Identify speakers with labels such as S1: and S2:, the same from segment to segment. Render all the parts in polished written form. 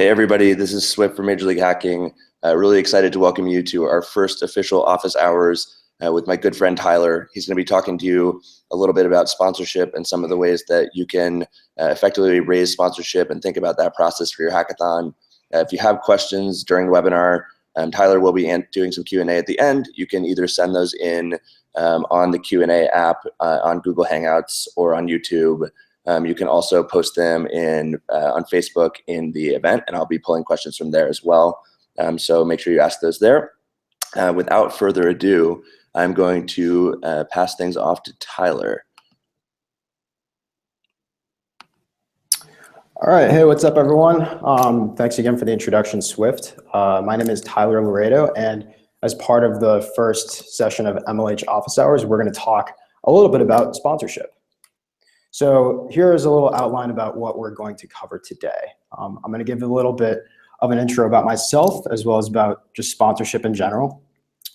S1: Hey everybody, this is Swift from Major League Hacking. Really excited to welcome you to our first official office hours with my good friend Tyler. He's going to be talking to you a little bit about sponsorship and some of the ways that you can effectively raise sponsorship and think about that process for your hackathon. If you have questions during the webinar, Tyler will be doing some Q&A at the end. You can either send those in on the Q&A app on Google Hangouts or on YouTube. You can also post them on Facebook in the event, and I'll be pulling questions from there as well. So make sure you ask those there. Without further ado, I'm going to pass things off to Tyler.
S2: All right, hey, what's up everyone? Thanks again for the introduction, Swift. My name is Tyler Laredo, and as part of the first session of MLH office hours, we're gonna talk a little bit about sponsorship. So here is a little outline about what we're going to cover today. I'm going to give you a little bit of an intro about myself as well as about just sponsorship in general.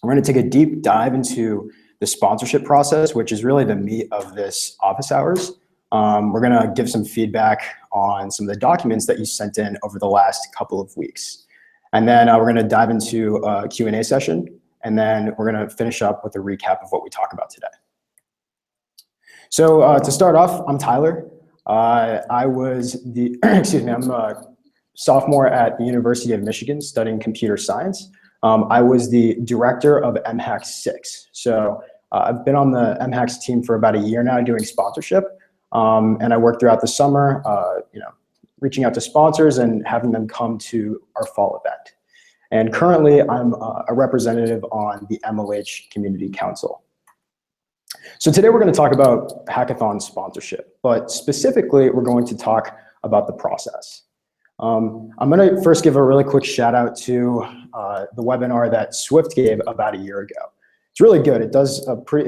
S2: We're going to take a deep dive into the sponsorship process, which is really the meat of this office hours. We're going to give some feedback on some of the documents that you sent in over the last couple of weeks. And then we're going to dive into a Q&A session, and then we're going to finish up with a recap of what we talk about today. So to start off, I'm Tyler. I was the, I'm a sophomore at the University of Michigan studying computer science. I was the director of MHAX 6. So I've been on the MHAX team for about a year now doing sponsorship. And I worked throughout the summer, reaching out to sponsors and having them come to our fall event. And currently I'm a representative on the MLH Community Council. So today we're going to talk about hackathon sponsorship, but specifically we're going to talk about the process. I'm going to first give a really quick shout out to the webinar that Swift gave about a year ago. It's really good. It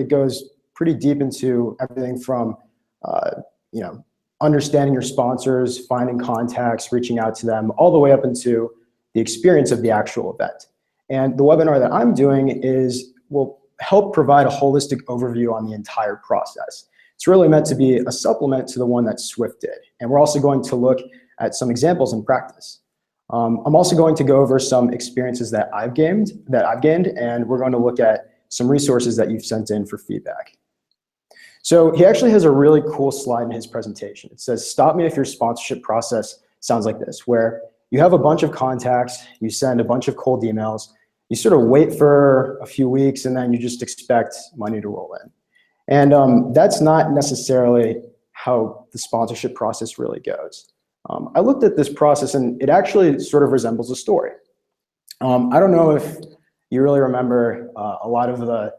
S2: goes pretty deep into everything from understanding your sponsors, finding contacts, reaching out to them, all the way up into the experience of the actual event. And the webinar that I'm doing will help provide a holistic overview on the entire process. It's really meant to be a supplement to the one that Swift did. And we're also going to look at some examples in practice. I'm also going to go over some experiences that I've gained, and we're going to look at some resources that you've sent in for feedback. So he actually has a really cool slide in his presentation. It says, "Stop me if your sponsorship process sounds like this," where you have a bunch of contacts, you send a bunch of cold emails, you sort of wait for a few weeks, and then you just expect money to roll in. And that's not necessarily how the sponsorship process really goes. I looked at this process, and it actually sort of resembles a story. I don't know if you really remember a lot of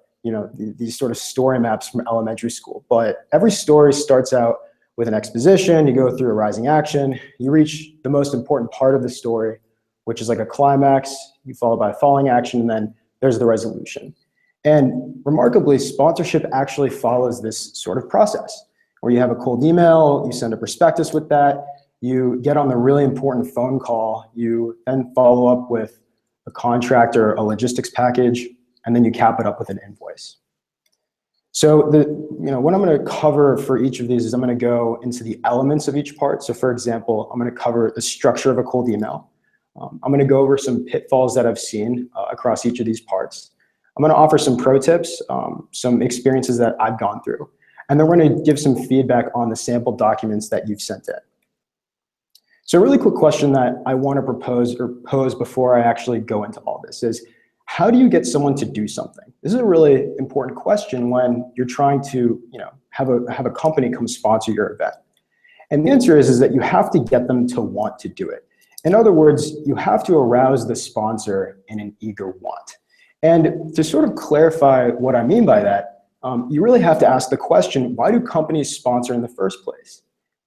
S2: these sort of story maps from elementary school, but every story starts out with an exposition, you go through a rising action, you reach the most important part of the story, which is like a climax, you follow by a falling action, and then there's the resolution. And remarkably, sponsorship actually follows this sort of process, where you have a cold email, you send a prospectus with that, you get on the really important phone call, you then follow up with a contract or a logistics package, and then you cap it up with an invoice. So what I'm going to cover for each of these is I'm going to go into the elements of each part. So for example, I'm going to cover the structure of a cold email. I'm going to go over some pitfalls that I've seen across each of these parts. I'm going to offer some pro tips, some experiences that I've gone through, and then we're going to give some feedback on the sample documents that you've sent in. So a really quick question that I want to pose before I actually go into all this is, how do you get someone to do something? This is a really important question when you're trying to have a company come sponsor your event. And the answer is that you have to get them to want to do it. In other words, you have to arouse the sponsor in an eager want. And to sort of clarify what I mean by that, you really have to ask the question, why do companies sponsor in the first place?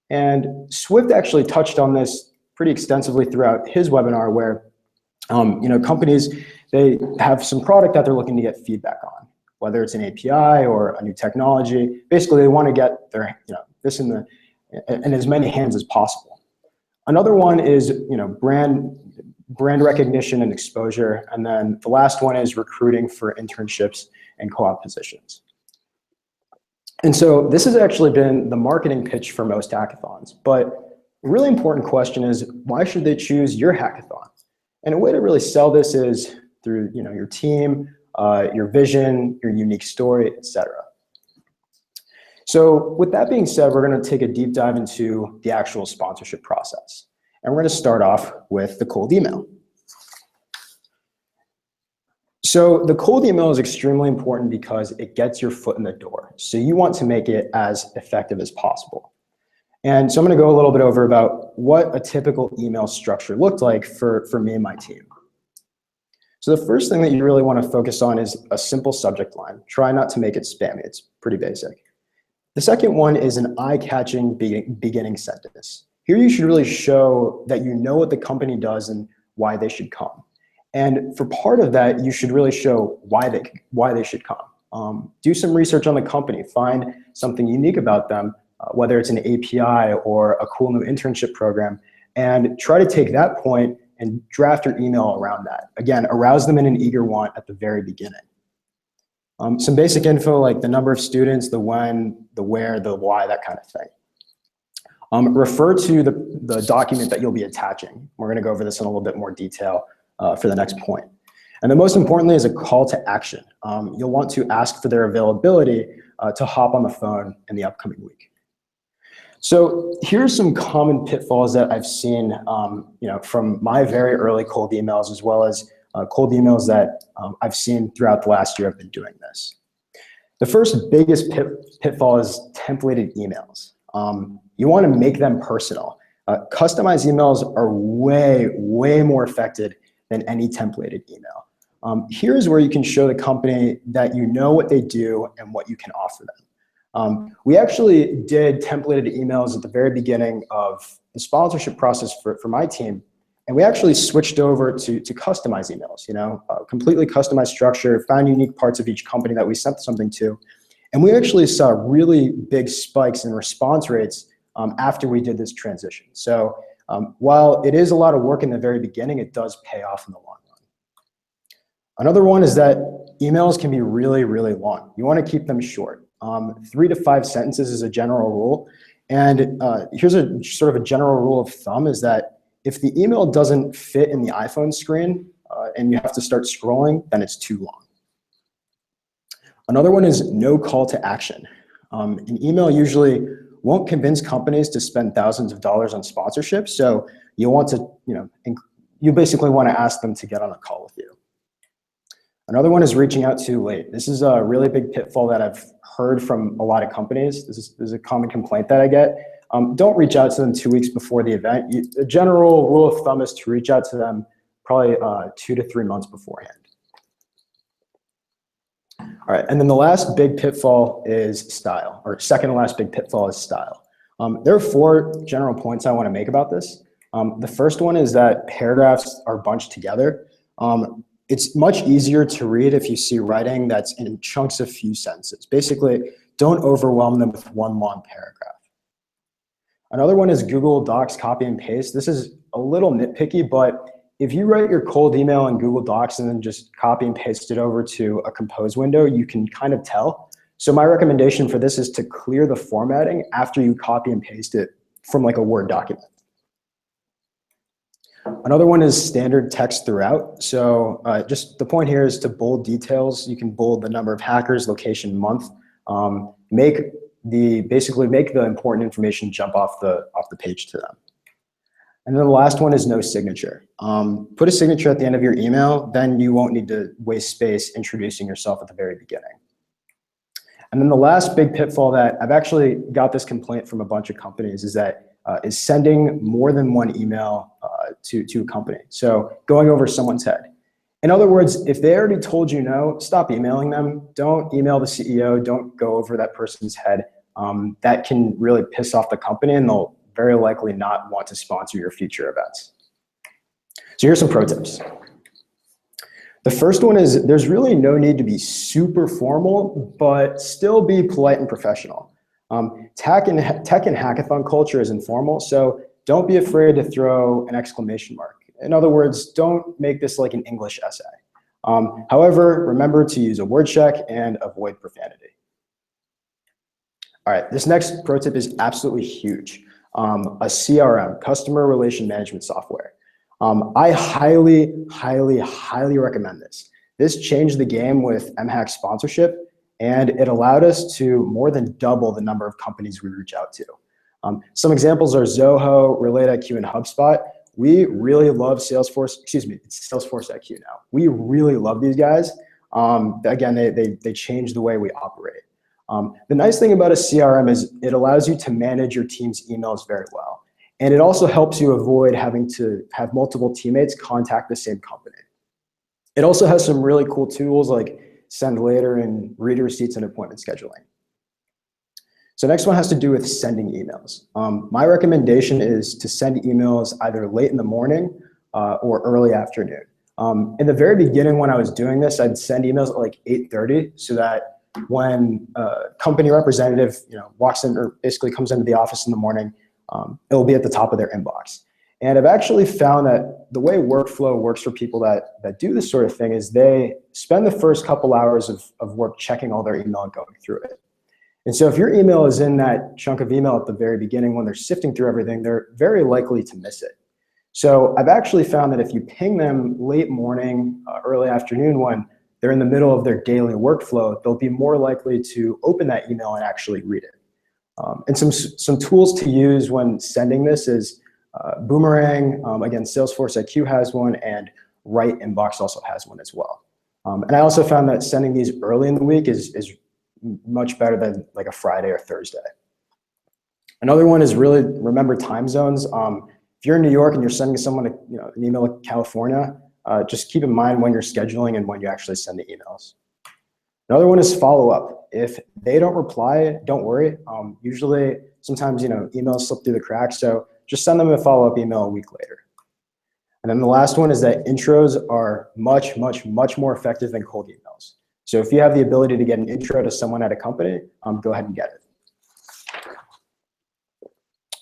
S2: And Swift actually touched on this pretty extensively throughout his webinar, where companies, they have some product that they're looking to get feedback on, whether it's an API or a new technology. Basically, they want to get their this in as many hands as possible. Another one is brand recognition and exposure, and then the last one is recruiting for internships and co-op positions. And so this has actually been the marketing pitch for most hackathons, but A really important question is, why should they choose your hackathon? And a way to really sell this is through your team, your vision, your unique story, etc. So with that being said, we're going to take a deep dive into the actual sponsorship process. And we're going to start off with the cold email. So the cold email is extremely important because it gets your foot in the door. So you want to make it as effective as possible. And so I'm going to go a little bit over about what a typical email structure looked like for me and my team. So the first thing that you really want to focus on is a simple subject line. Try not to make it spammy. It's pretty basic. The second one is an eye-catching beginning sentence. Here you should really show that you know what the company does and why they should come. And for part of that, you should really show why they should come. Do some research on the company. Find something unique about them, whether it's an API or a cool new internship program, and try to take that point and draft your email around that. Again, arouse them in an eager want at the very beginning. Some basic info like the number of students, the when, the where, the why, that kind of thing. Refer to the document that you'll be attaching. We're going to go over this in a little bit more detail for the next point. And then most importantly is a call to action. You'll want to ask for their availability to hop on the phone in the upcoming week. So here's some common pitfalls that I've seen from my very early cold emails, as well as cold emails that I've seen throughout the last year I've been doing this. The first biggest pitfall is templated emails. You want to make them personal. Customized emails are way more effective than any templated email. Here's where you can show the company that you know what they do and what you can offer them. We actually did templated emails at the very beginning of the sponsorship process for my team, and we actually switched over to customized emails, completely customized structure, found unique parts of each company that we sent something to, and we actually saw really big spikes in response rates after we did this transition. So while it is a lot of work in the very beginning, it does pay off in the long run. Another one is that emails can be really long. You want to keep them short. 3 to 5 sentences is a general rule. And here's a sort of a general rule of thumb is that if the email doesn't fit in the iPhone screen and you have to start scrolling, then it's too long. Another one is no call to action. An email usually won't convince companies to spend thousands of dollars on sponsorship. So you want to, you basically want to ask them to get on a call with you. Another one is reaching out too late. This is a really big pitfall that I've heard from a lot of companies. This is a common complaint that I get. Don't reach out to them 2 weeks before the event. The general rule of thumb is to reach out to them probably 2 to 3 months beforehand. All right, and then the last big pitfall is style, or second to last big pitfall is style. There are 4 general points I want to make about this. The first one is that paragraphs are bunched together. It's much easier to read if you see writing that's in chunks of few sentences. Basically, don't overwhelm them with one long paragraph. Another one is Google Docs copy and paste. This is a little nitpicky, but if you write your cold email in Google Docs and then just copy and paste it over to a compose window, you can kind of tell. So my recommendation for this is to clear the formatting after you copy and paste it from like a Word document. Another one is standard text throughout. So just the point here is to bold details. You can bold the number of hackers, location, month. Basically make the important information jump off the page to them. And then the last one is no signature. Put a signature at the end of your email, then you won't need to waste space introducing yourself at the very beginning. And then the last big pitfall that I've actually got this complaint from a bunch of companies is sending more than one email to a company. So going over someone's head. In other words, if they already told you no, stop emailing them. Don't email the CEO. Don't go over that person's head. That can really piss off the company, and they'll very likely not want to sponsor your future events. So here's some pro tips. The first one is there's really no need to be super formal, but still be polite and professional. Tech and hackathon culture is informal, so don't be afraid to throw an exclamation mark. In other words, don't make this like an English essay. However, remember to use a word check and avoid profanity. All right, this next pro tip is absolutely huge. a CRM, customer relation management software. I highly, highly, highly recommend this. This changed the game with MHAC sponsorship, and it allowed us to more than double the number of companies we reach out to. Some examples are Zoho, RelateIQ, and HubSpot. We really love Salesforce, it's Salesforce IQ now. We really love these guys. Again, they change the way we operate. The nice thing about a CRM is it allows you to manage your team's emails very well. And it also helps you avoid having to have multiple teammates contact the same company. It also has some really cool tools like send later and read receipts and appointment scheduling. So next one has to do with sending emails. My recommendation is to send emails either late in the morning or early afternoon. In the very beginning when I was doing this, I'd send emails at like 8:30 so that when a company representative walks in or basically comes into the office in the morning, it'll be at the top of their inbox. And I've actually found that the way workflow works for people that do this sort of thing is they spend the first couple hours of work checking all their email and going through it. And so if your email is in that chunk of email at the very beginning when they're sifting through everything, they're very likely to miss it. So I've actually found that if you ping them late morning, early afternoon when they're in the middle of their daily workflow, they'll be more likely to open that email and actually read it. And some tools to use when sending this is Boomerang, again, Salesforce IQ has one, and Right Inbox also has one as well. And I also found that sending these early in the week is much better than like a Friday or Thursday. Another one is really remember time zones. If you're in New York and you're sending someone an email to California, just keep in mind when you're scheduling and when you actually send the emails. Another one is follow up. If they don't reply, don't worry. Usually, sometimes emails slip through the cracks, so just send them a follow-up email a week later. And then the last one is that intros are much, much, much more effective than cold emails. So if you have the ability to get an intro to someone at a company, go ahead and get it.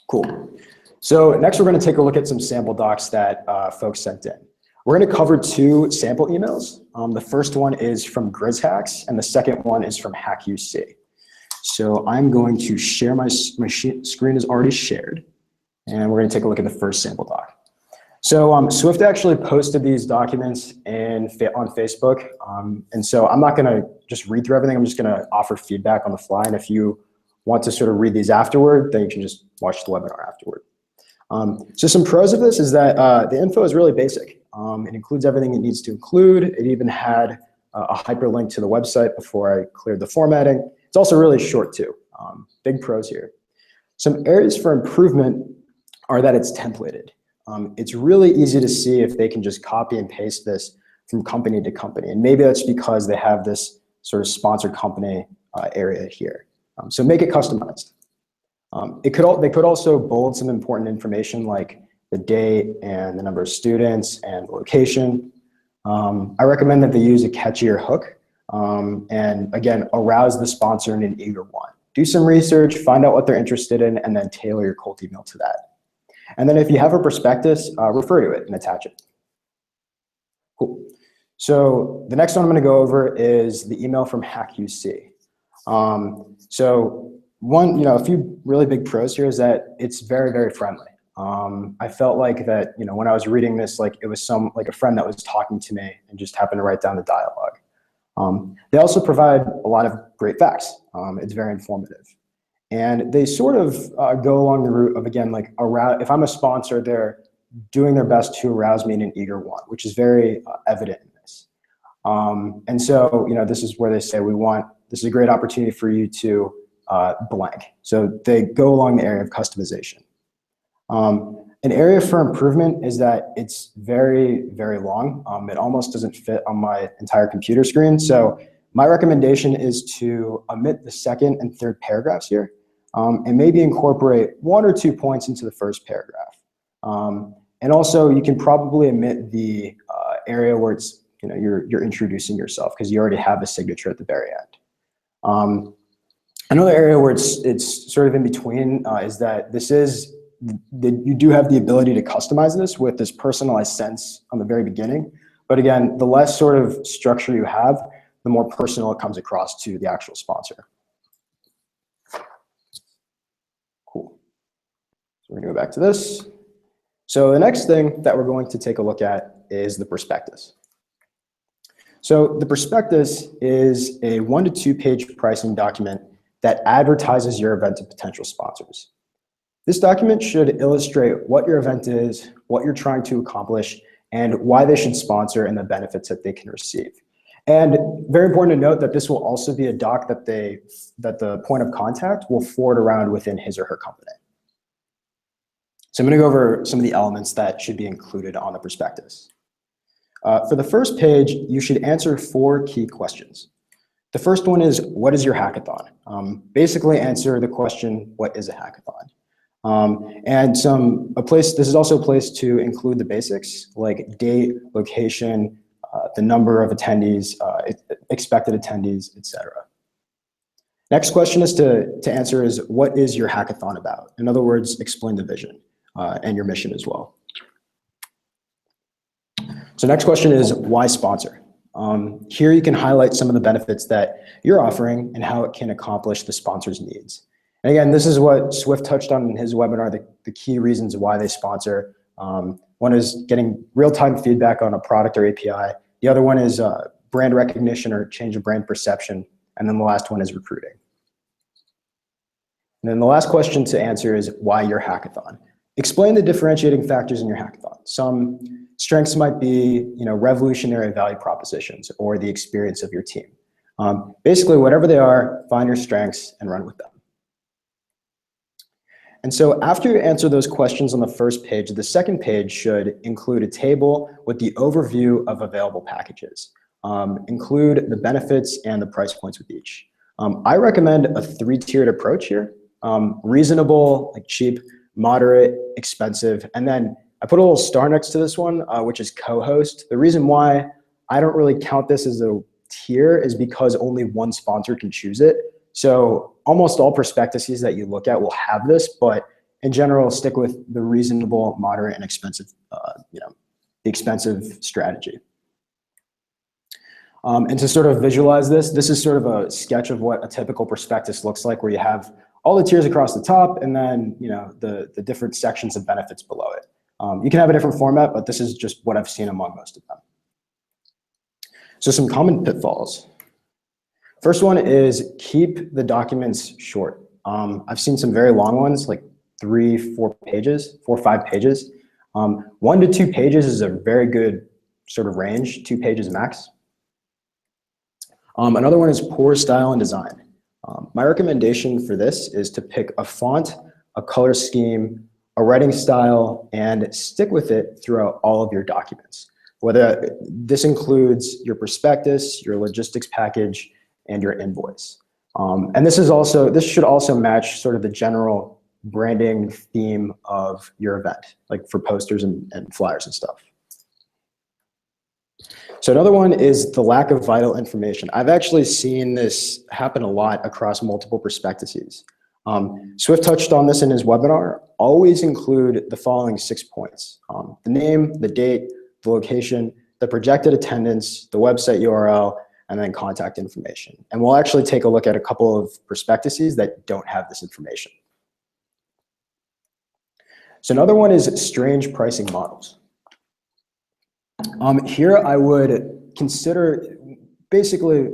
S2: Cool. So next we're going to take a look at some sample docs that folks sent in. We're going to cover two sample emails. The first one is from GrizzHacks, and the second one is from HackUC. So I'm going to share my screen is already shared, and we're going to take a look at the first sample doc. So Swift actually posted these documents on Facebook, and so I'm not going to just read through everything. I'm just going to offer feedback on the fly, and if you want to sort of read these afterward, then you can just watch the webinar afterward. So some pros of this is that the info is really basic. It includes everything it needs to include. It even had a hyperlink to the website before I cleared the formatting. It's also really short too. Big pros here. Some areas for improvement are that it's templated. It's really easy to see if they can just copy and paste this from company to company. And maybe that's because they have this sort of sponsored company area here. So make it customized. They could also bold some important information like the date and the number of students and location. I recommend that they use a catchier hook and again, arouse the sponsor in an eager want. Do some research, find out what they're interested in, and then tailor your cold email to that. And then if you have a prospectus, refer to it and attach it. Cool. So the next one I'm going to go over is the email from HackUC. So one, a few really big pros here is that it's very, very friendly. I felt like that, when I was reading this, like it was like a friend that was talking to me and just happened to write down the dialogue. They also provide a lot of great facts. It's very informative. And they sort of go along the route of, again, like if I'm a sponsor, they're doing their best to arouse me in an eager want, which is very evident in this. And so, this is where they say this is a great opportunity for you to blank. So they go along the area of customization. An area for improvement is that it's very, very long. It almost doesn't fit on my entire computer screen. So my recommendation is to omit the second and third paragraphs here, and maybe incorporate 1 or 2 points into the first paragraph. And also you can probably omit the area where it's, you're introducing yourself because you already have a signature at the very end. Another area where it's sort of in between is that you do have the ability to customize this with this personalized sense on the very beginning. But again, the less sort of structure you have, the more personal it comes across to the actual sponsor. Cool. we're gonna go back to this. So the next thing that we're going to take a look at is the prospectus. So the prospectus is a 1 to 2 page pricing document that advertises your event to potential sponsors. This document should illustrate what your event is, what you're trying to accomplish, and why they should sponsor and the benefits that they can receive. And very important to note that this will also be a doc that the point of contact will forward around within his or her company. So I'm going to go over some of the elements that should be included on the prospectus. For the first page, you should answer 4 key questions. The first one is, what is your hackathon? Basically answer the question, what is a hackathon? This is also a place to include the basics like date, location, the number of attendees, expected attendees, etc. Next question is to answer is, what is your hackathon about? In other words, explain the vision and your mission as well. So next question is, why sponsor? Here you can highlight some of the benefits that you're offering and how it can accomplish the sponsor's needs. And again, this is what Swift touched on in his webinar, the key reasons why they sponsor. One is getting real-time feedback on a product or API. The other one is brand recognition or change of brand perception. And then the last one is recruiting. And then the last question to answer is, why your hackathon? Explain the differentiating factors in your hackathon. Some strengths might be, revolutionary value propositions or the experience of your team. Basically, whatever they are, find your strengths and run with them. And so after you answer those questions on the first page, the second page should include a table with the overview of available packages. Include the benefits and the price points with each. I recommend a 3-tiered approach here. Reasonable, like cheap, moderate, expensive, and then I put a little star next to this one, which is co-host. The reason why I don't really count this as a tier is because only one sponsor can choose it. So almost all prospectuses that you look at will have this, but in general, stick with the reasonable, moderate, and expensive, the expensive strategy. And to sort of visualize this is sort of a sketch of what a typical prospectus looks like, where you have all the tiers across the top and then the different sections of benefits below it. You can have a different format, but this is just what I've seen among most of them. So some common pitfalls. First one is keep the documents short. I've seen some very long ones, like 4 or 5 pages. 1 to 2 pages is a very good sort of range, 2 pages max. Another one is poor style and design. My recommendation for this is to pick a font, a color scheme, a writing style, and stick with it throughout all of your documents. Whether this includes your prospectus, your logistics package, and your invoice. And this should also match sort of the general branding theme of your event, like for posters and flyers and stuff. So another one is the lack of vital information. I've actually seen this happen a lot across multiple prospectuses. Swift touched on this in his webinar. Always include the following 6 points: the name, the date, the location, the projected attendance, the website URL, and then contact information. And we'll actually take a look at a couple of prospectuses that don't have this information. So another one is strange pricing models. Here I would consider, basically,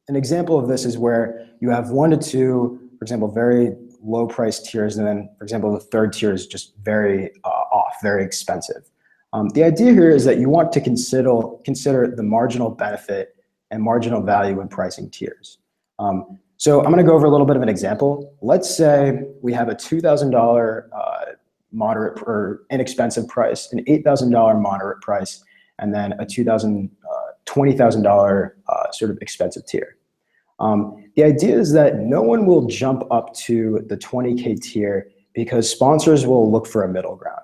S2: an example of this is where you have 1 to 2, for example, very low price tiers, and then, for example, the third tier is just very off, very expensive. The idea here is that you want to consider the marginal benefit and marginal value in pricing tiers. So I'm going to go over a little bit of an example. Let's say we have a $2,000 moderate or inexpensive price, an $8,000 moderate price, and then a $20,000 sort of expensive tier. The idea is that no one will jump up to the 20K tier because sponsors will look for a middle ground.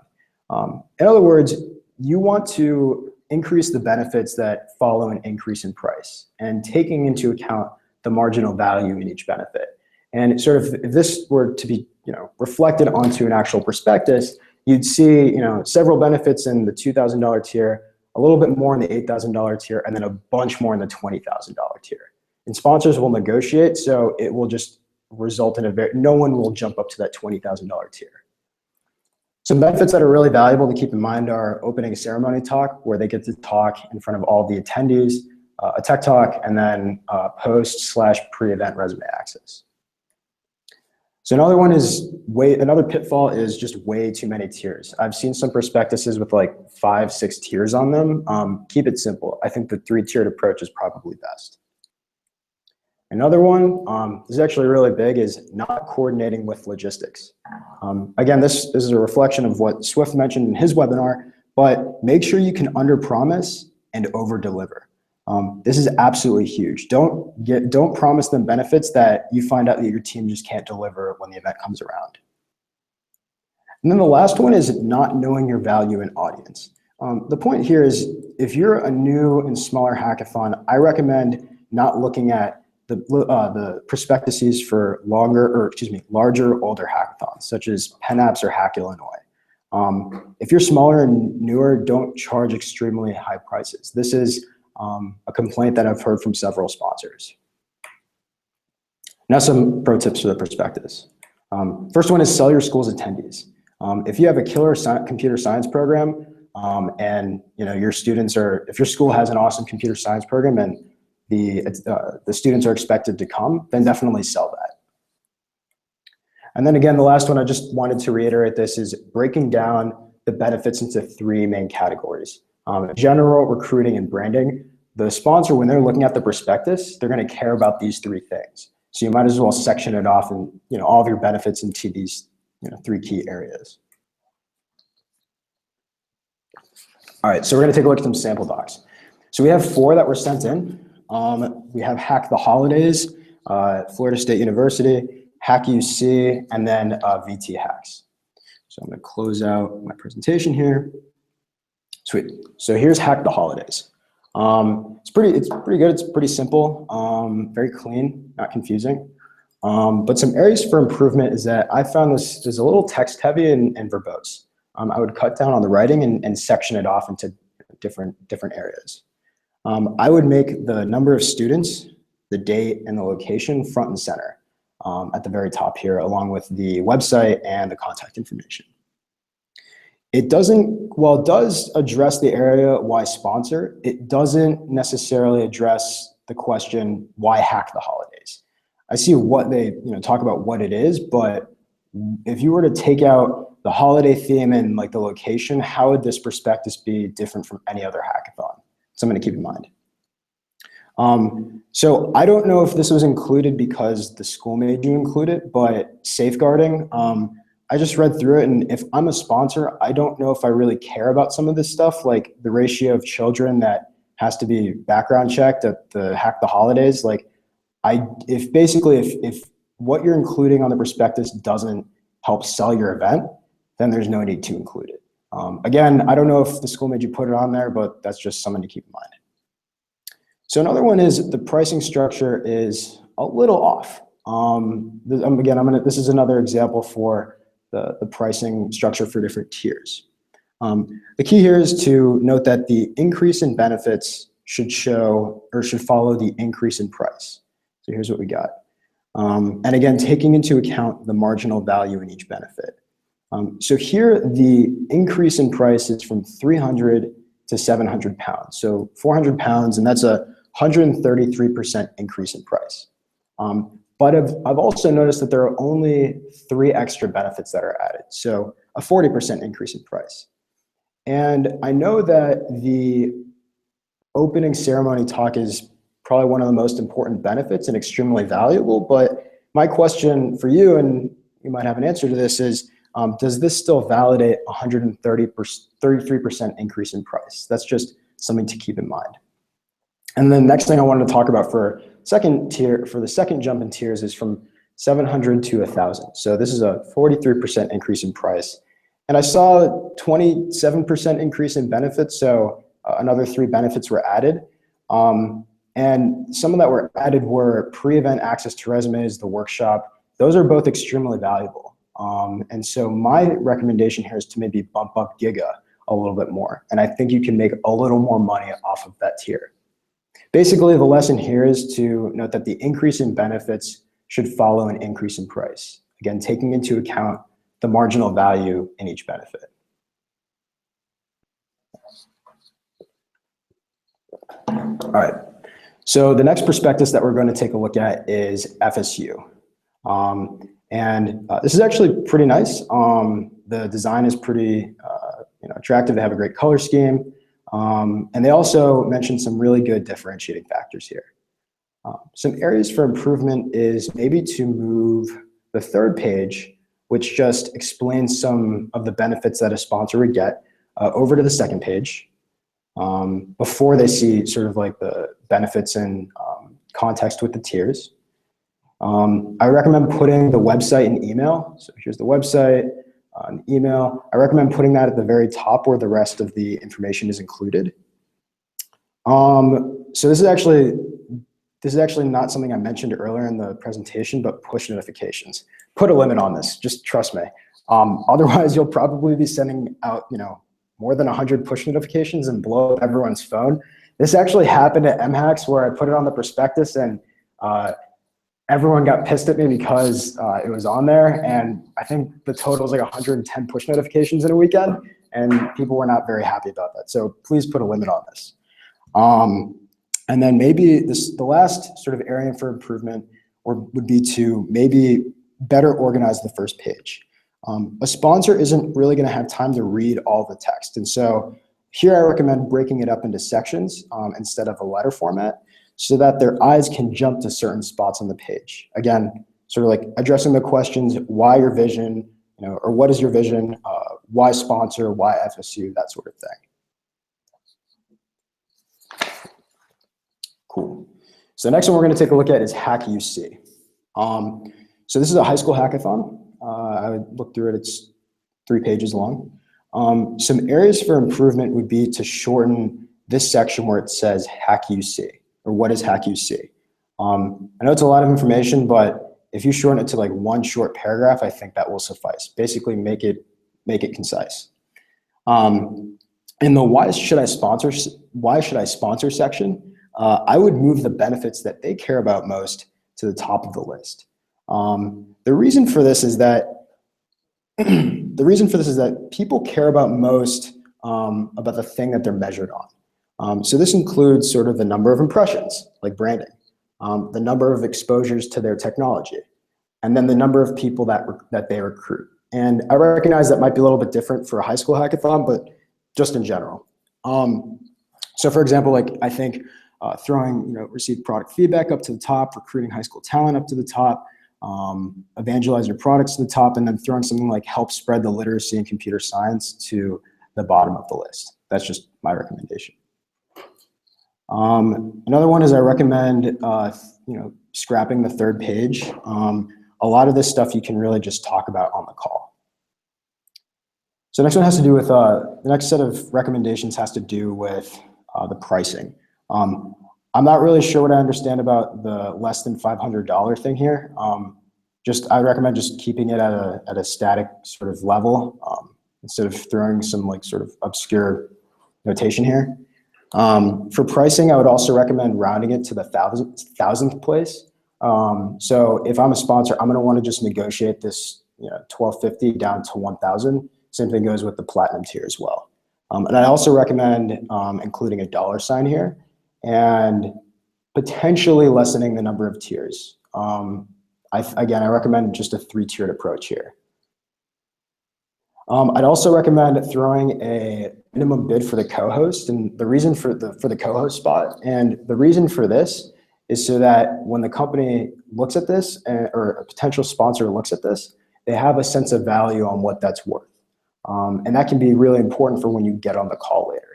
S2: In other words, you want to increase the benefits that follow an increase in price and taking into account the marginal value in each benefit. And sort of if this were to be reflected onto an actual prospectus, you'd see several benefits in the $2,000 tier, a little bit more in the $8,000 tier, and then a bunch more in the $20,000 tier. And sponsors will negotiate, so it will just result in no one will jump up to that $20,000 tier. Some benefits that are really valuable to keep in mind are opening ceremony talk, where they get to talk in front of all the attendees, a tech talk, and then post/pre-event resume access. So another pitfall is just way too many tiers. I've seen some prospectuses with like 5, 6 tiers on them. Keep it simple. I think the 3-tiered approach is probably best. Another one, this is actually really big, is not coordinating with logistics. Again, this is a reflection of what Swift mentioned in his webinar, but make sure you can under-promise and over-deliver. This is absolutely huge. Don't promise them benefits that you find out that your team just can't deliver when the event comes around. And then the last one is not knowing your value and audience. The point here is, if you're a new and smaller hackathon, I recommend not looking at the prospectuses for larger, older hackathons, such as Penn Apps or Hack Illinois. If you're smaller and newer, don't charge extremely high prices. This is a complaint that I've heard from several sponsors. Now some pro tips for the prospectus. First one is sell your school's attendees. If you have a killer computer science program and your students if your school has an awesome computer science program and the students are expected to come, then definitely sell that. And then again, the last one, I just wanted to reiterate this, is breaking down the benefits into 3 main categories. General, recruiting, and branding. The sponsor, when they're looking at the prospectus, they're going to care about these 3 things. So you might as well section it off and all of your benefits into these 3 key areas. All right, so we're going to take a look at some sample docs. So we have 4 that were sent in. We have Hack the Holidays, Florida State University, Hack UC, and then VT Hacks. So I'm going to close out my presentation here. Sweet. So here's Hack the Holidays. It's pretty good. It's pretty simple, very clean, not confusing. But some areas for improvement is that I found this is a little text heavy and verbose. I would cut down on the writing and section it off into different areas. I would make the number of students, the date, and the location front and center at the very top here, along with the website and the contact information. While it does address the area why sponsor, it doesn't necessarily address the question, why hack the holidays? I see what they talk about what it is, but if you were to take out the holiday theme and like the location, how would this prospectus be different from any other hackathon? Something to keep in mind. So I don't know if this was included because the school made you include it, but safeguarding, I just read through it, and if I'm a sponsor, I don't know if I really care about some of this stuff, like the ratio of children that has to be background checked at the Hack the Holidays. Like, if what you're including on the prospectus doesn't help sell your event, then there's no need to include it. Again, I don't know if the school made you put it on there, but that's just something to keep in mind. So another one is the pricing structure is a little off. This is another example for the pricing structure for different tiers. The key here is to note that the increase in benefits should follow the increase in price. So here's what we got. And again, taking into account the marginal value in each benefit. So here, the increase in price is from 300 to 700 pounds. So 400 pounds, and that's a 133% increase in price. But I've also noticed that there are only 3 extra benefits that are added. So a 40% increase in price. And I know that the opening ceremony talk is probably one of the most important benefits and extremely valuable. But my question for you, and you might have an answer to this, is does this still validate 133% increase in price? That's just something to keep in mind. And then the next thing I wanted to talk about for the second jump in tiers is from 700 to 1,000. So this is a 43% increase in price. And I saw a 27% increase in benefits. So another 3 benefits were added. And some of that were added were pre-event access to resumes, the workshop. Those are both extremely valuable. And so my recommendation here is to maybe bump up Giga a little bit more. And I think you can make a little more money off of that tier. Basically, the lesson here is to note that the increase in benefits should follow an increase in price. Again, taking into account the marginal value in each benefit. All right, so the next prospectus that we're going to take a look at is FSU. This is actually pretty nice. The design is pretty attractive. They have a great color scheme. And they also mentioned some really good differentiating factors here. Some areas for improvement is maybe to move the third page, which just explains some of the benefits that a sponsor would get, over to the second page, before they see sort of like the benefits in context with the tiers. I recommend putting the website and email. So here's the website, an email. I recommend putting that at the very top where the rest of the information is included. So this is actually not something I mentioned earlier in the presentation, but push notifications. Put a limit on this, just trust me. Otherwise you'll probably be sending out, more than 100 push notifications and blow up everyone's phone. This actually happened at MHAX where I put it on the prospectus and everyone got pissed at me because it was on there, and I think the total was like 110 push notifications in a weekend, and people were not very happy about that. So please put a limit on this. And then maybe the last sort of area for improvement would be to maybe better organize the first page. A sponsor isn't really going to have time to read all the text, and so here I recommend breaking it up into sections instead of a letter format, so that their eyes can jump to certain spots on the page. Again, sort of like addressing the questions, why your vision, or what is your vision, why sponsor, why FSU, that sort of thing. Cool. So the next one we're going to take a look at is Hack UC. So this is a high school hackathon. I looked through it, it's 3 pages long. Some areas for improvement would be to shorten this section where it says Hack UC. Or what is Hack UC? I know it's a lot of information, but if you shorten it to like one short paragraph, I think that will suffice. Basically, make it concise. In the why should I sponsor section, I would move the benefits that they care about most to the top of the list. The reason for this is that people care about most about the thing that they're measured on. So this includes sort of the number of impressions, like branding, the number of exposures to their technology, and then the number of people that they recruit. And I recognize that might be a little bit different for a high school hackathon, but just in general. So for example, like I think throwing received product feedback up to the top, recruiting high school talent up to the top, evangelize your products to the top, and then throwing something like help spread the literacy in computer science to the bottom of the list. That's just my recommendation. Another one is I recommend, scrapping the third page. A lot of this stuff you can really just talk about on the call. So next one has to do with, the next set of recommendations has to do with the pricing. I'm not really sure what I understand about the less than $500 thing here. I recommend just keeping it at a static sort of level instead of throwing some like sort of obscure notation here. For pricing, I would also recommend rounding it to the thousandth place. So if I'm a sponsor, I'm going to want to just negotiate this $1,250 down to $1,000. Same thing goes with the platinum tier as well. And I also recommend including a $sign here and potentially lessening the number of tiers. Again, I recommend just a 3-tiered approach here. I'd also recommend throwing a minimum bid for the co-host, and the reason for the co-host spot, and the reason for this is so that when the company looks at this, or a potential sponsor looks at this, they have a sense of value on what that's worth. And that can be really important for when you get on the call later.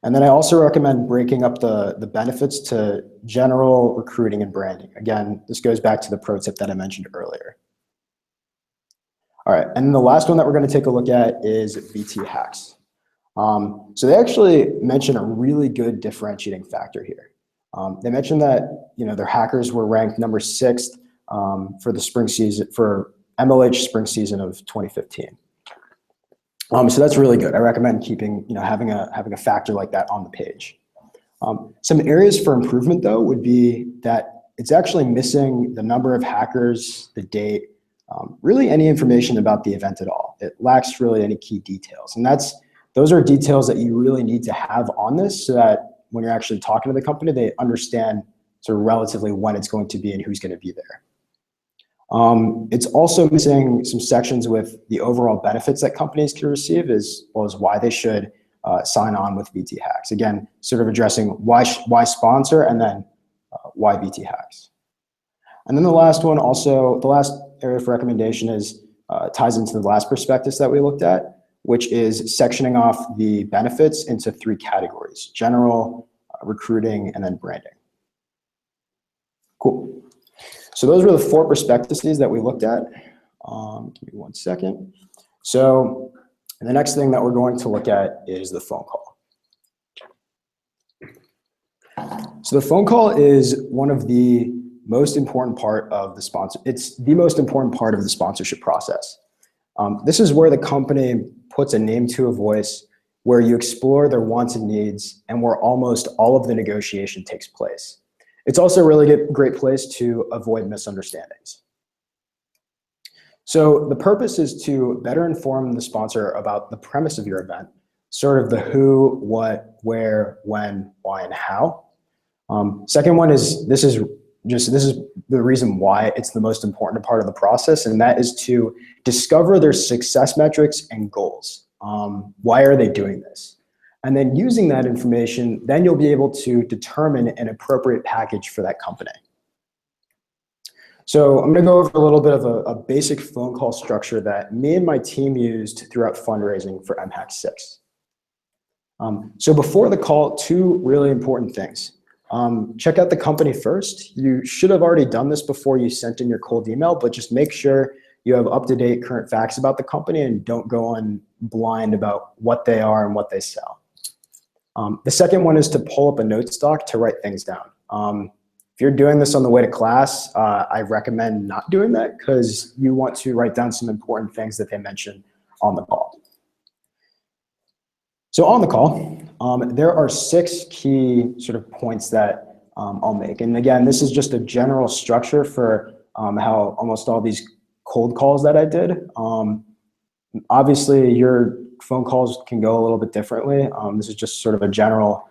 S2: And then I also recommend breaking up the benefits to general, recruiting, and branding. Again, this goes back to the pro tip that I mentioned earlier. All right, and the last one that we're going to take a look at is VT hacks. So they actually mention a really good differentiating factor here. They mentioned that their hackers were ranked number 6th for the spring season, for MLH spring season of 2015. So that's really good. I recommend keeping having a factor like that on the page. Some areas for improvement though would be that it's actually missing the number of hackers, the date, really any information about the event at all. It lacks really any key details. And those are details that you really need to have on this so that when you're actually talking to the company, they understand sort of relatively when it's going to be and who's going to be there. It's also missing some sections with the overall benefits that companies can receive, as well as why they should sign on with VT Hacks. Again, sort of addressing why sponsor and then why VT Hacks. And then the last one, also the last area for recommendation is ties into the last prospectus that we looked at, which is sectioning off the benefits into 3 categories: general, recruiting, and then branding. Cool. So those were the 4 prospectuses that we looked at. Give me one second. So the next thing that we're going to look at is the phone call. So the phone call is one of the most important part of the sponsor. It's the most important part of the sponsorship process. This is where the company puts a name to a voice, where you explore their wants and needs, and where almost all of the negotiation takes place. It's also a really great place to avoid misunderstandings. So the purpose is to better inform the sponsor about the premise of your event, sort of the who, what, where, when, why, and how. Second one is this is the reason why it's the most important part of the process, and that is to discover their success metrics and goals. Why are they doing this? And then using that information, then you'll be able to determine an appropriate package for that company. So I'm going to go over a little bit of a basic phone call structure that me and my team used throughout fundraising for MHAC 6. So before the call, 2 really important things. Check out the company first. You should have already done this before you sent in your cold email, but just make sure you have up-to-date current facts about the company and don't go on blind about what they are and what they sell. The second one is to pull up a note stock to write things down. If you're doing this on the way to class, I recommend not doing that because you want to write down some important things that they mention on the call. So on the call, there are 6 key sort of points that I'll make. And again, this is just a general structure for how almost all these cold calls that I did. Obviously, your phone calls can go a little bit differently. This is just sort of a general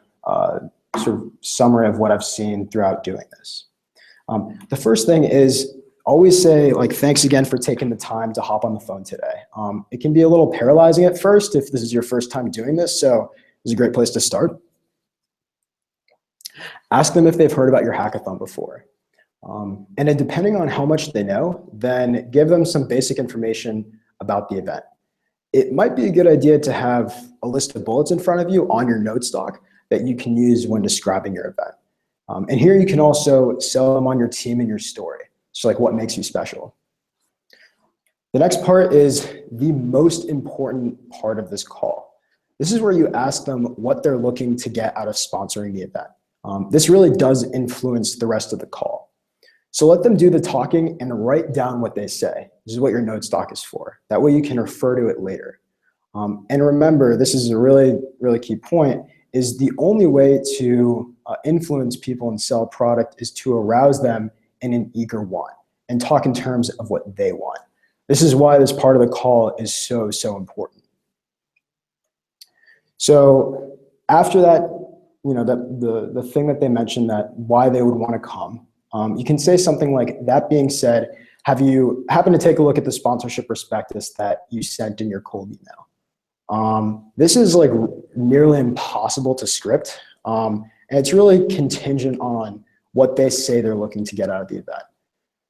S2: sort of summary of what I've seen throughout doing this. The first thing is always say, like, thanks again for taking the time to hop on the phone today. It can be a little paralyzing at first if this is your first time doing this, so it's a great place to start. Ask them if they've heard about your hackathon before. And then depending on how much they know, then give them some basic information about the event. It might be a good idea to have a list of bullets in front of you on your note stock that you can use when describing your event. And here you can also sell them on your team and your story. So like what makes you special. The next part is the most important part of this call. This is where you ask them what they're looking to get out of sponsoring the event. This really does influence the rest of the call. So let them do the talking and write down what they say. This is what your note stock is for. That way you can refer to it later. And remember, this is a really, really key point, is the only way to influence people and sell a product is to arouse them in an eager want and talk in terms of what they want. This is why this part of the call is so, so important. So after that, you know, the thing that they mentioned, that why they would want to come, you can say something like, that being said, have you happened to take a look at the sponsorship prospectus that you sent in your cold email? This is like nearly impossible to script. And it's really contingent on what they say they're looking to get out of the event.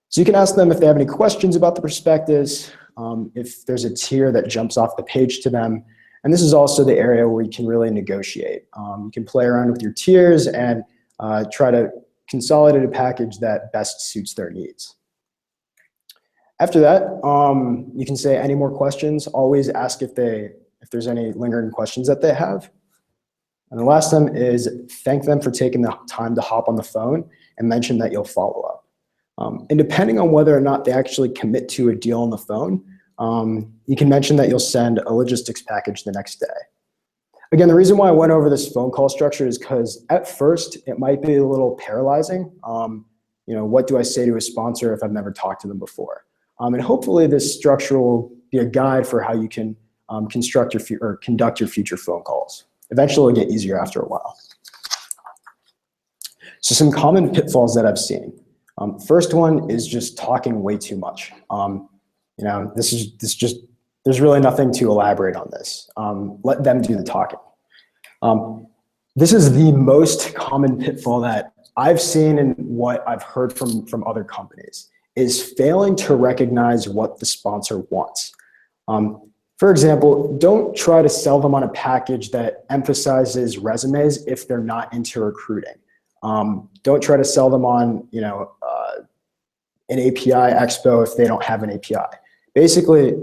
S2: So you can ask them if they have any questions about the prospectus, if there's a tier that jumps off the page to them. And this is also the area where you can really negotiate. You can play around with your tiers and try to consolidate a package that best suits their needs. After that, you can say any more questions. Always ask if there's any lingering questions that they have. And the last one is thank them for taking the time to hop on the phone and mention that you'll follow up. And depending on whether or not they actually commit to a deal on the phone, you can mention that you'll send a logistics package the next day. Again, the reason why I went over this phone call structure is because at first it might be a little paralyzing. You know, what do I say to a sponsor if I've never talked to them before? And hopefully this structure will be a guide for how you can conduct your future phone calls. Eventually it'll get easier after a while. So some common pitfalls that I've seen. First one is just talking way too much. There's really nothing to elaborate on this. Let them do the talking. This is the most common pitfall that I've seen and what I've heard from other companies, is failing to recognize what the sponsor wants. For example, don't try to sell them on a package that emphasizes resumes if they're not into recruiting. Don't try to sell them on an API expo if they don't have an API. Basically,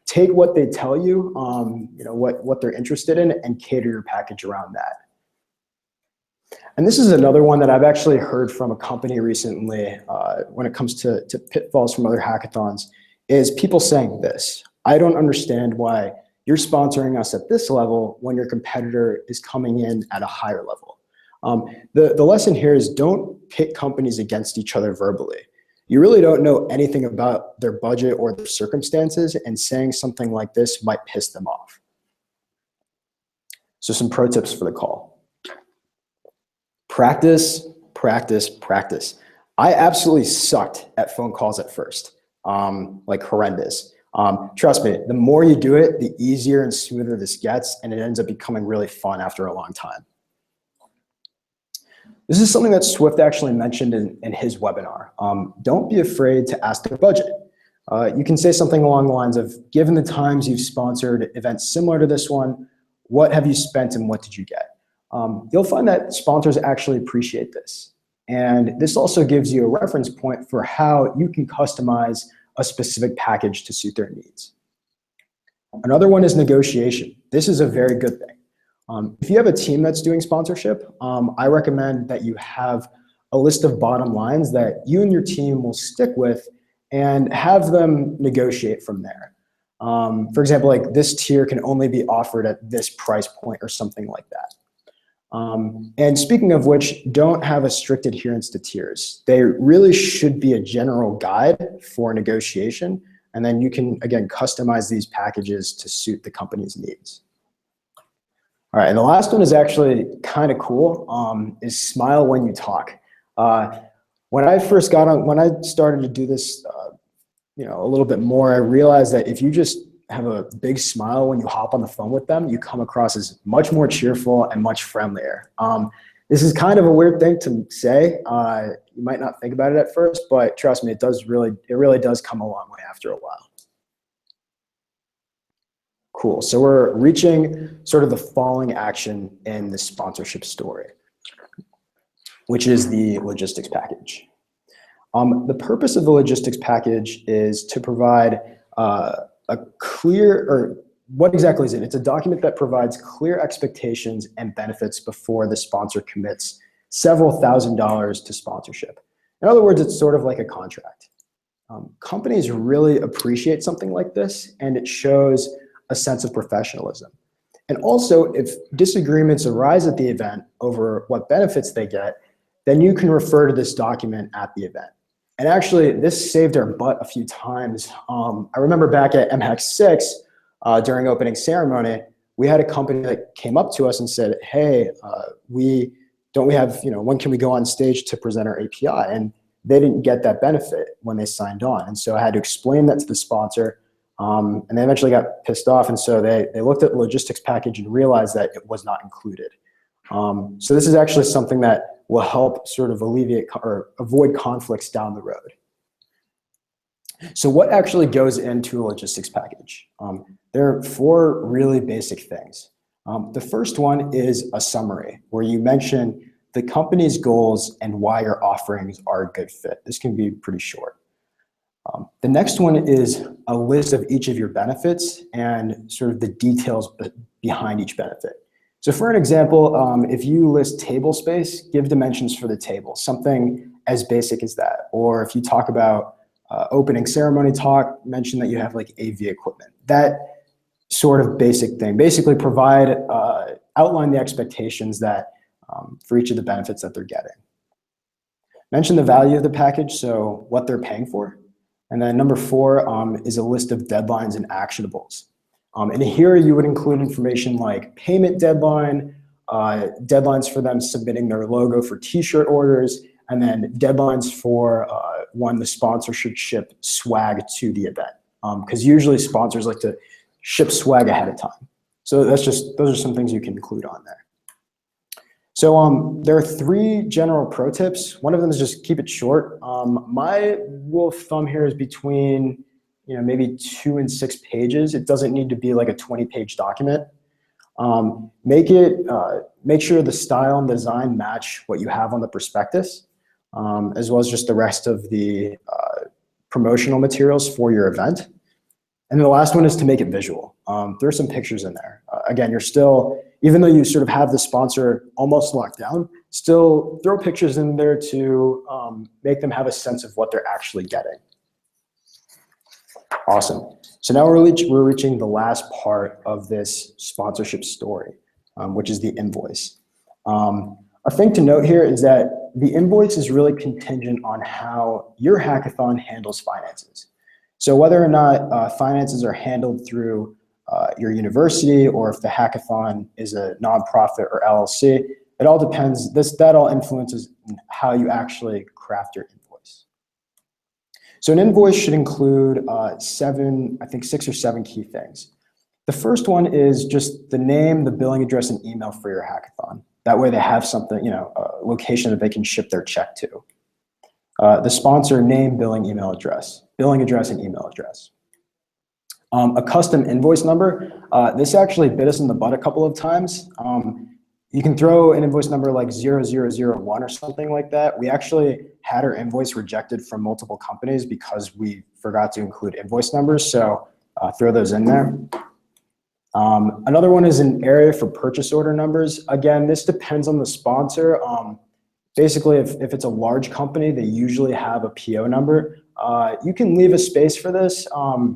S2: take what they tell you, what they're interested in, and cater your package around that. And this is another one that I've actually heard from a company recently when it comes to pitfalls from other hackathons, is people saying this: I don't understand why you're sponsoring us at this level when your competitor is coming in at a higher level. The lesson here is don't pit companies against each other verbally. You really don't know anything about their budget or their circumstances, and saying something like this might piss them off. So some pro tips for the call. Practice, practice, practice. I absolutely sucked at phone calls at first, like horrendous. Trust me, the more you do it, the easier and smoother this gets, and it ends up becoming really fun after a long time. This is something that Swift actually mentioned in his webinar. Don't be afraid to ask their budget. You can say something along the lines of, given the times you've sponsored events similar to this one, what have you spent and what did you get? You'll find that sponsors actually appreciate this. And this also gives you a reference point for how you can customize a specific package to suit their needs. Another one is negotiation. This is a very good thing. If you have a team that's doing sponsorship, I recommend that you have a list of bottom lines that you and your team will stick with and have them negotiate from there. For example, like this tier can only be offered at this price point or something like that. And speaking of which, don't have a strict adherence to tiers. They really should be a general guide for negotiation, and then you can, again, customize these packages to suit the company's needs. All right, and the last one is actually kind of cool, is smile when you talk. When I started to do this, a little bit more, I realized that if you just have a big smile when you hop on the phone with them, you come across as much more cheerful and much friendlier. This is kind of a weird thing to say. You might not think about it at first, but trust me, it really does come a long way after a while. Cool, so we're reaching sort of the falling action in the sponsorship story, which is the logistics package. The purpose of the logistics package is to provide a clear, or what exactly is it? It's a document that provides clear expectations and benefits before the sponsor commits several $1,000s to sponsorship. In other words, it's sort of like a contract. Companies really appreciate something like this, and it shows a sense of professionalism. And also, if disagreements arise at the event over what benefits they get, then you can refer to this document at the event. And actually, this saved our butt a few times. I remember back at MLH 6, during opening ceremony, we had a company that came up to us and said, hey, when can we go on stage to present our API? And they didn't get that benefit when they signed on. And so I had to explain that to the sponsor. And they eventually got pissed off, and so they looked at the logistics package and realized that it was not included. So this is actually something that will help sort of alleviate or avoid conflicts down the road. So what actually goes into a logistics package? There are 4 really basic things. The first one is a summary, where you mention the company's goals and why your offerings are a good fit. This can be pretty short. The next one is a list of each of your benefits and sort of the details behind each benefit. So for an example, if you list table space, give dimensions for the table, something as basic as that. Or if you talk about opening ceremony talk, mention that you have like AV equipment. That sort of basic thing. Basically provide, outline the expectations that for each of the benefits that they're getting. Mention the value of the package, so what they're paying for. And then number 4 is a list of deadlines and actionables. And here you would include information like payment deadline, deadlines for them submitting their logo for t-shirt orders, and then deadlines for when the sponsor should ship swag to the event. Because usually sponsors like to ship swag ahead of time. So those are some things you can include on there. So there are 3 general pro tips. One of them is just keep it short. My rule of thumb here is between maybe 2 and 6 pages. It doesn't need to be like a 20-page document. Make sure the style and design match what you have on the prospectus, as well as just the rest of the promotional materials for your event. And the last one is to make it visual. There are some pictures in there. Again, you're still, even though you sort of have the sponsor almost locked down, still throw pictures in there to make them have a sense of what they're actually getting. Awesome. So now we're reaching the last part of this sponsorship story, which is the invoice. A thing to note here is that the invoice is really contingent on how your hackathon handles finances. So whether or not finances are handled through your university, or if the hackathon is a nonprofit or LLC, it all depends. That all influences how you actually craft your invoice. So an invoice should include 6 or 7 key things. The first one is just the name, the billing address, and email for your hackathon. That way they have something, a location that they can ship their check to. The sponsor name, billing address, and email address. A custom invoice number. This actually bit us in the butt a couple of times. You can throw an invoice number like 0001 or something like that. We actually had our invoice rejected from multiple companies because we forgot to include invoice numbers, so throw those in there. Another one is an area for purchase order numbers. Again, this depends on the sponsor. Basically, if it's a large company, they usually have a PO number. You can leave a space for this.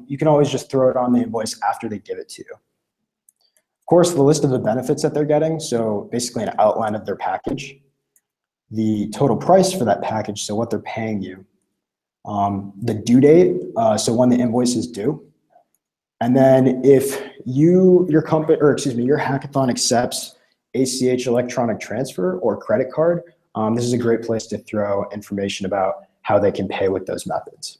S2: You can always just throw it on the invoice after they give it to you. Of course, the list of the benefits that they're getting, so basically an outline of their package, the total price for that package, so what they're paying you, the due date, so when the invoice is due, and then if your hackathon accepts ACH electronic transfer or credit card, this is a great place to throw information about how they can pay with those methods.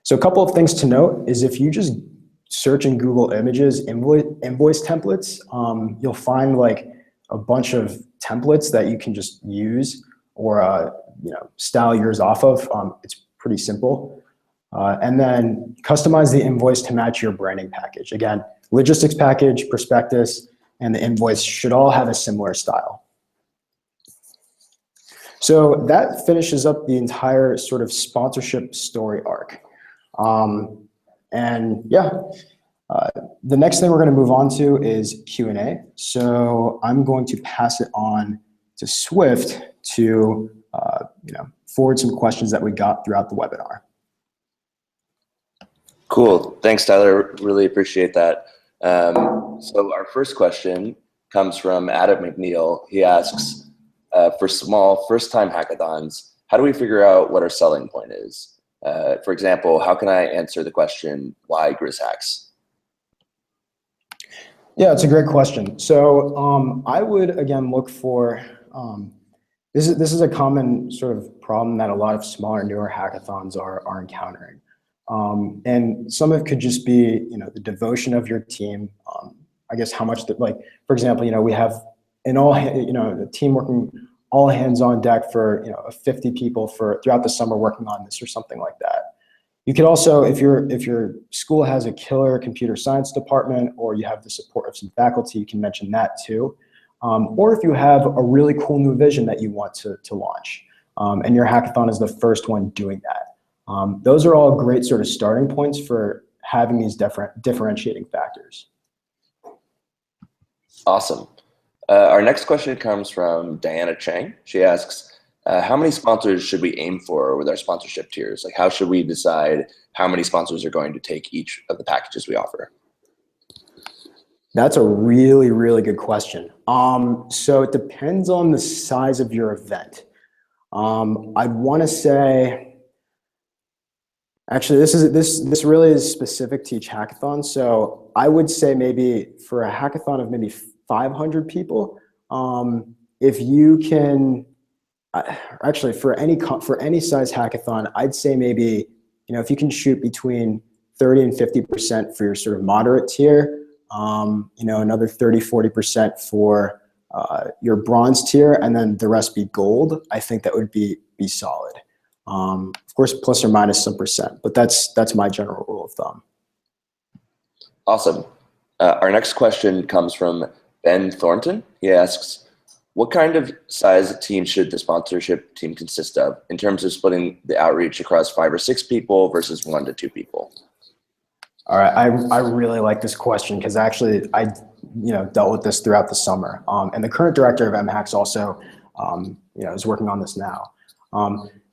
S2: So a couple of things to note is if you just search in Google Images invoice templates, you'll find like a bunch of templates that you can just use or style yours off of. It's pretty simple. And then customize the invoice to match your branding package. Again, logistics package, prospectus, and the invoice should all have a similar style. So that finishes up the entire sort of sponsorship story arc. The next thing we're going to move on to is Q&A. So I'm going to pass it on to Swift to forward some questions that we got throughout the webinar.
S1: Cool. Thanks, Tyler. Really appreciate that. So our first question comes from Adam McNeil. He asks, for small first-time hackathons, how do we figure out what our selling point is? For example, how can I answer the question, why Grizz Hacks?
S2: Yeah, it's a great question. So I would, again, look for, this is a common sort of problem that a lot of smaller, newer hackathons are encountering. And some of it could just be, the devotion of your team. I guess how much, for example, we have the team working all hands on deck for 50 people throughout the summer working on this or something like that. You could also, if your school has a killer computer science department or you have the support of some faculty, you can mention that too. Or if you have a really cool new vision that you want to launch, and your hackathon is the first one doing that. Those are all great sort of starting points for having these differentiating factors.
S1: Awesome. Our next question comes from Diana Chang. She asks, how many sponsors should we aim for with our sponsorship tiers? Like, how should we decide how many sponsors are going to take each of the packages we offer?
S2: That's a really, really good question. So it depends on the size of your event. I'd want to say Actually, this really is specific to each hackathon. So I would say maybe for a hackathon of maybe 500 people, if you can, actually for any size hackathon, I'd say maybe, if you can shoot between 30 and 50% for your sort of moderate tier, another 30, 40% for your bronze tier, and then the rest be gold, I think that would be solid. Of course, plus or minus some percent, but that's my general rule of thumb.
S1: Awesome. Our next question comes from Ben Thornton. He asks, what kind of size team should the sponsorship team consist of in terms of splitting the outreach across 5 or 6 people versus 1 to 2 people?
S2: All right, I really like this question because actually I dealt with this throughout the summer, and the current director of MHAX also is working on this now.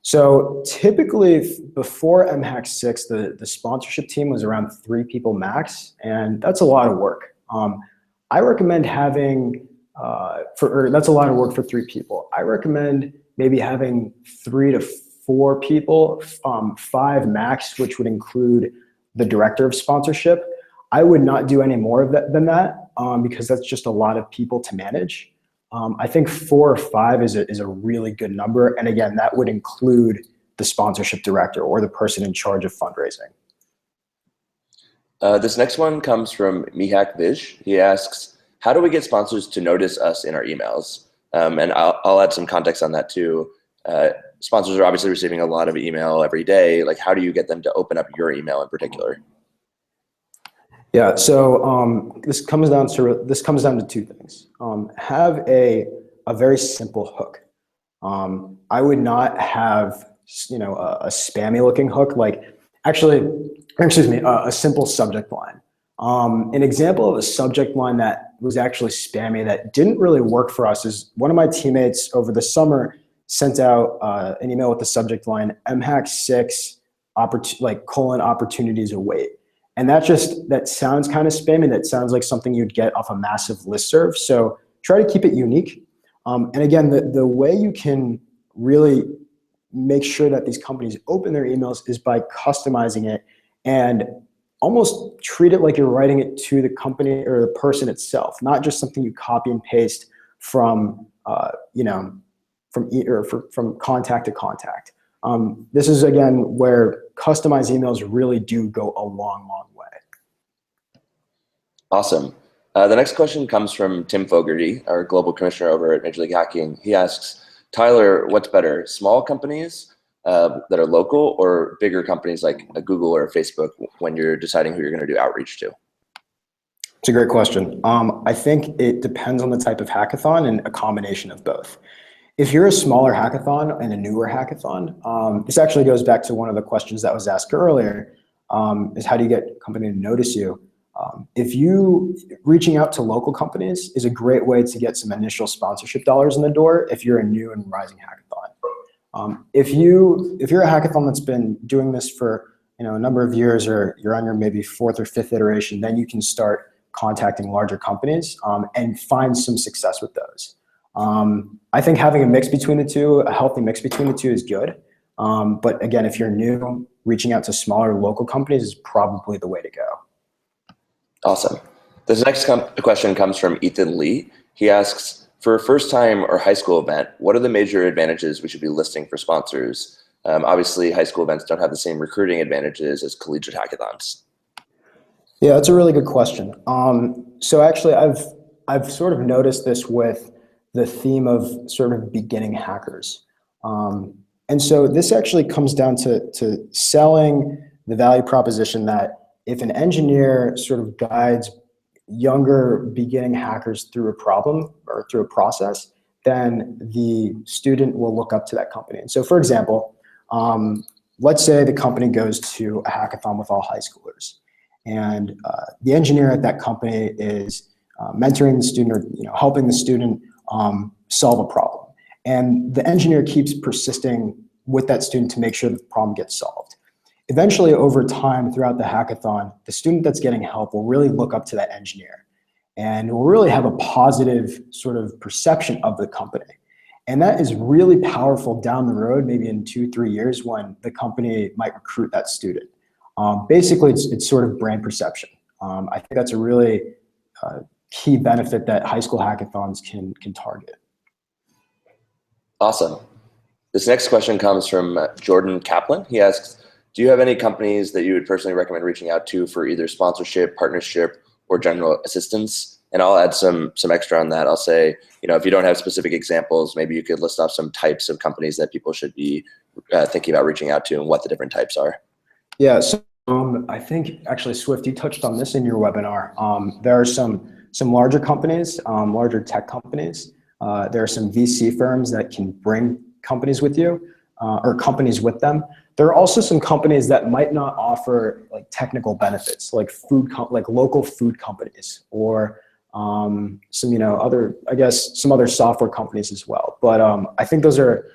S2: So typically before MHAX 6, the sponsorship team was around 3 people max, and that's a lot of work. I recommend having that's a lot of work for 3 people. I recommend maybe having 3 to 4 people, 5 max, which would include the director of sponsorship. I would not do any more of that than that because that's just a lot of people to manage. I think 4 or 5 is a really good number. And again, that would include the sponsorship director or the person in charge of fundraising.
S1: This next one comes from Mihak Vij. He asks, how do we get sponsors to notice us in our emails? And I'll add some context on that too. Sponsors are obviously receiving a lot of email every day. Like, how do you get them to open up your email in particular?
S2: Yeah, so this comes down to 2 things. Have a very simple hook. I would not have a spammy looking hook. A simple subject line. An example of a subject line that was actually spammy that didn't really work for us is one of my teammates over the summer sent out an email with the subject line MHAX 6 opportunities await. And that sounds kind of spammy. That sounds like something you'd get off a massive listserv. So try to keep it unique. And again, the way you can really make sure that these companies open their emails is by customizing it and almost treat it like you're writing it to the company or the person itself, not just something you copy and paste from contact to contact. This is, again, where customized emails really do go a long, long way.
S1: Awesome. The next question comes from Tim Fogarty, our global commissioner over at Major League Hacking. He asks, Tyler, what's better, small companies that are local or bigger companies like a Google or a Facebook when you're deciding who you're going to do outreach to?
S2: It's a great question. I think it depends on the type of hackathon and a combination of both. If you're a smaller hackathon and a newer hackathon, this actually goes back to one of the questions that was asked earlier, is how do you get a company to notice you? Reaching out to local companies is a great way to get some initial sponsorship dollars in the door if you're a new and rising hackathon. If you're a hackathon that's been doing this for a number of years, or you're on your maybe 4th or 5th iteration, then you can start contacting larger companies and find some success with those. I think having a mix between the two, a healthy mix between the two, is good. But again, if you're new, reaching out to smaller local companies is probably the way to go.
S1: Awesome. This next question comes from Ethan Lee. He asks, for a first time or high school event, what are the major advantages we should be listing for sponsors? Obviously, high school events don't have the same recruiting advantages as collegiate hackathons.
S2: Yeah, that's a really good question. So actually, I've sort of noticed this with the theme of sort of beginning hackers. And so this actually comes down to selling the value proposition that if an engineer sort of guides younger beginning hackers through a problem or through a process, then the student will look up to that company. And so, for example, let's say the company goes to a hackathon with all high schoolers, and the engineer at that company is mentoring the student or helping the student solve a problem. And the engineer keeps persisting with that student to make sure that the problem gets solved. Eventually, over time, throughout the hackathon, the student that's getting help will really look up to that engineer and will really have a positive sort of perception of the company. And that is really powerful down the road, maybe in 2-3 years when the company might recruit that student. Basically, it's sort of brand perception. I think that's a really key benefit that high school hackathons can target.
S1: Awesome. This next question comes from Jordan Kaplan. He asks, do you have any companies that you would personally recommend reaching out to for either sponsorship, partnership, or general assistance? And I'll add some extra on that. I'll say, if you don't have specific examples, maybe you could list off some types of companies that people should be thinking about reaching out to and what the different types are.
S2: Yeah, so I think actually, Swift, you touched on this in your webinar. There are some larger companies, larger tech companies. There are some VC firms that can bring companies with you or companies with them. There are also some companies that might not offer like technical benefits, like local food companies, or some some other software companies as well. But I think those are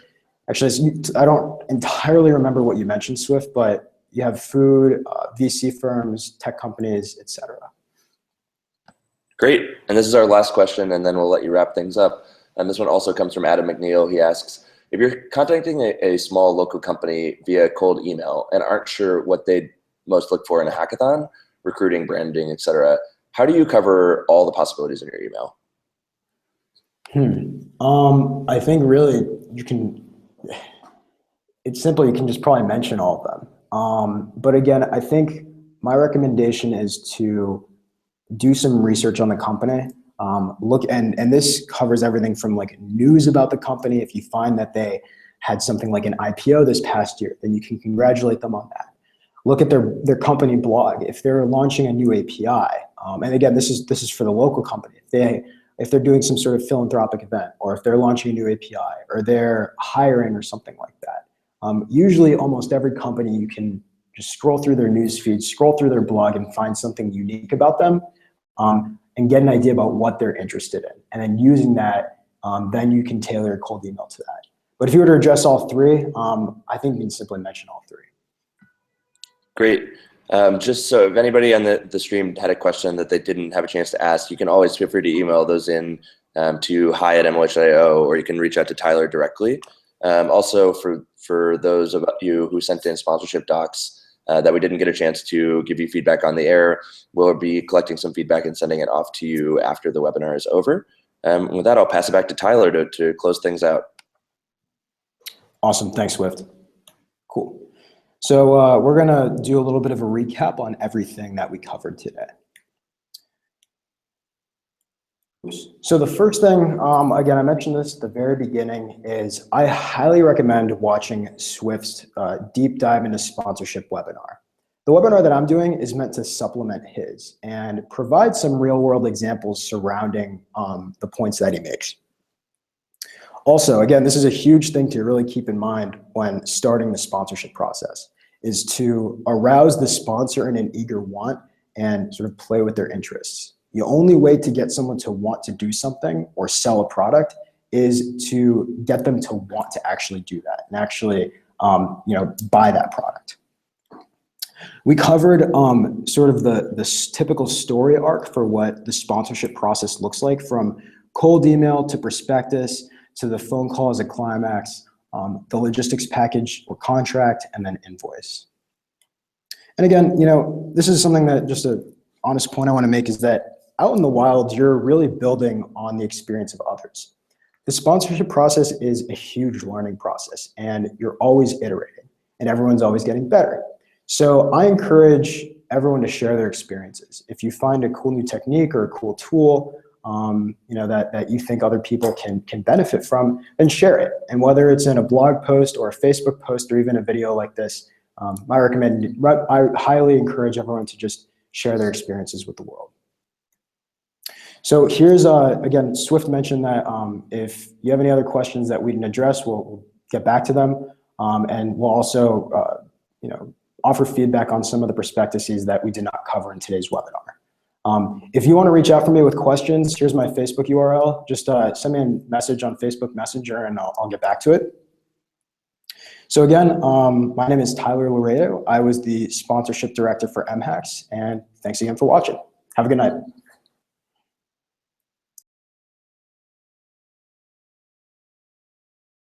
S2: actually, I don't entirely remember what you mentioned, Swift, but you have food, VC firms, tech companies, etc.
S1: Great. And this is our last question, and then we'll let you wrap things up. And this one also comes from Adam McNeil. He asks, if you're contacting a small local company via cold email and aren't sure what they'd most look for in a hackathon, recruiting, branding, etc., how do you cover all the possibilities in your email?
S2: I think really it's simple. You can just probably mention all of them. But again, I think my recommendation is to do some research on the company. And this covers everything from like news about the company. If you find that they had something like an IPO this past year, then you can congratulate them on that. Look at their company blog. If they're launching a new API, and again, this is for the local company. If they're doing some sort of philanthropic event, or if they're launching a new API, or they're hiring or something like that. Usually almost every company, you can just scroll through their news feed, scroll through their blog, and find something unique about them. And get an idea about what they're interested in. And then using that, then you can tailor a cold email to that. But if you were to address all three, I think you can simply mention all three.
S1: Great. Just so if anybody on the stream had a question that they didn't have a chance to ask, you can always feel free to email those in to hi@mlh.io, or you can reach out to Tyler directly. Also, for those of you who sent in sponsorship docs, that we didn't get a chance to give you feedback on the air, we'll be collecting some feedback and sending it off to you after the webinar is over. With that, I'll pass it back to Tyler to close things out.
S2: Awesome. Thanks, Swift. Cool. So we're going to do a little bit of a recap on everything that we covered today. So the first thing, again, I mentioned this at the very beginning, is I highly recommend watching Swift's deep dive into sponsorship webinar. The webinar that I'm doing is meant to supplement his and provide some real world examples surrounding the points that he makes. Also, again, this is a huge thing to really keep in mind when starting the sponsorship process, is to arouse the sponsor in an eager want and sort of play with their interests. The only way to get someone to want to do something or sell a product is to get them to want to actually do that and actually, buy that product. We covered sort of the typical story arc for what the sponsorship process looks like, from cold email to prospectus to the phone call as a climax, the logistics package or contract, and then invoice. And again, this is something that just an honest point I want to make, is that out in the wild, you're really building on the experience of others. The sponsorship process is a huge learning process, and you're always iterating, and everyone's always getting better. So I encourage everyone to share their experiences. If you find a cool new technique or a cool tool, that you think other people can benefit from, then share it. And whether it's in a blog post or a Facebook post or even a video like this, I highly encourage everyone to just share their experiences with the world. So here's, again, Swift mentioned that if you have any other questions that we didn't address, we'll get back to them. And we'll also, offer feedback on some of the prospectuses that we did not cover in today's webinar. If you want to reach out for me with questions, here's my Facebook URL. Just send me a message on Facebook Messenger and I'll get back to it. So again, my name is Tyler Laredo. I was the sponsorship director for MHAX, and thanks again for watching. Have a good night.